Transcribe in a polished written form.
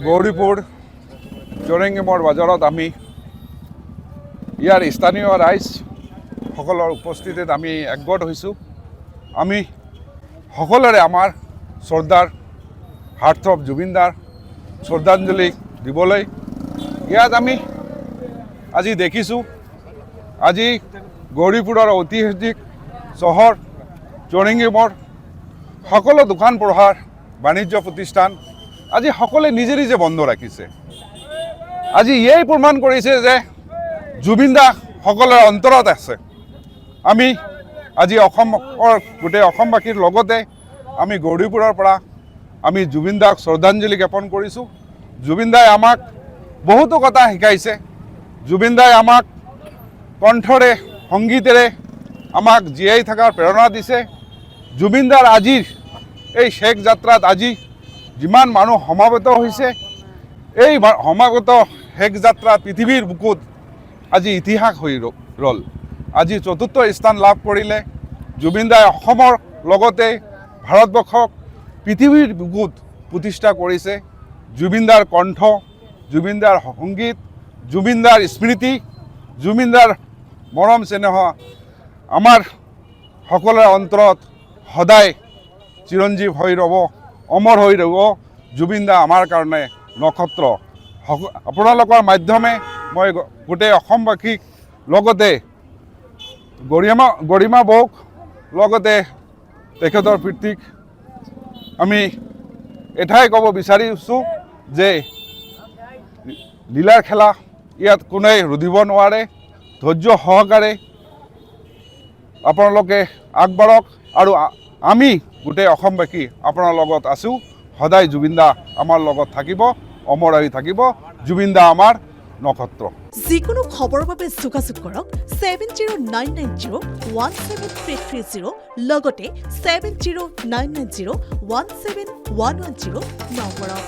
গৌৰীপুৰ জোৰেঙিমৰ বাজাৰত আমি ইয়াৰ স্থানীয় ৰাইজ সকলৰ উপস্থিতিত আমি একগোট হৈছোঁ। আমি সকলোৰে আমাৰ শ্ৰদ্ধাৰ হাৰ্থব জুবিনদাৰ শ্ৰদ্ধাঞ্জলি দিবলৈ ইয়াত আমি আজি দেখিছোঁ। আজি গৌৰীপুৰৰ ঐতিহাসিক চহৰ জোৰেঙিমৰ সকলো দোকান পোহাৰ বাণিজ্য প্ৰতিষ্ঠান আজি সকলোৱে নিজে নিজে বন্ধ ৰাখিছে। আজি এই প্ৰমাণ কৰিছে যে জুবিনদা সকলোৰে অন্তৰত আছে। আমি আজি অসমৰ গোটেই অসমবাসীৰ লগতে আমি গৌৰীপুৰৰ পৰা আমি জুবিনদাক শ্ৰদ্ধাঞ্জলি জ্ঞাপন কৰিছোঁ। জুবিনদাই আমাক বহুতো কথা শিকাইছে। জুবিনদাই আমাক কণ্ঠৰে সংগীতেৰে আমাক জীয়াই থকাৰ প্ৰেৰণা দিছে। জুবিনদাৰ আজিৰ এই শেষ যাত্ৰাত আজি যিমান মানুহ সমাবেত হৈছে, এই সমাগত শেষ যাত্ৰা পৃথিৱীৰ বুকুত আজি ইতিহাস হৈ ৰ'ল। আজি চতুৰ্থ স্থান লাভ কৰিলে জুবিনদাই অসমৰ লগতে ভাৰতবৰ্ষক পৃথিৱীৰ বুকুত প্ৰতিষ্ঠা কৰিছে। জুবিনদাৰ কণ্ঠ, জুবিনদাৰ সংগীত, জুবিনদাৰ স্মৃতি, জুবিনদাৰ মৰম চেনেহ আমাৰ সকলোৰে অন্তৰত সদায় চিৰঞ্জীৱ হৈ ৰ'ব, অমৰ হৈ ৰ'ব। জুবিনদা আমাৰ কাৰণে নক্ষত্ৰ। আপোনালোকৰ মাধ্যমে মই গোটেই অসমবাসীক লগতে গৰিমা বৌক লগতে তেখেতৰ পিতৃক আমি এটাই ক'ব বিচাৰিছোঁ যে লীলাৰ খেলা ইয়াত কোনোৱে ৰুধিব নোৱাৰে। ধৈৰ্য সহকাৰে আপোনালোকে আগবাঢ়ক আৰু আমি গোটেই অসমবাসী আপোনাৰ লগত আছোঁ। সদায় জুবিনদা আমাৰ লগত থাকিব, অমৰ হৈ থাকিব। জুবিনদা আমাৰ নক্ষত্ৰ। যিকোনো খবৰৰ বাবে যোগাযোগ কৰক 7099017330 লগতে 7099017110 নম্বৰত।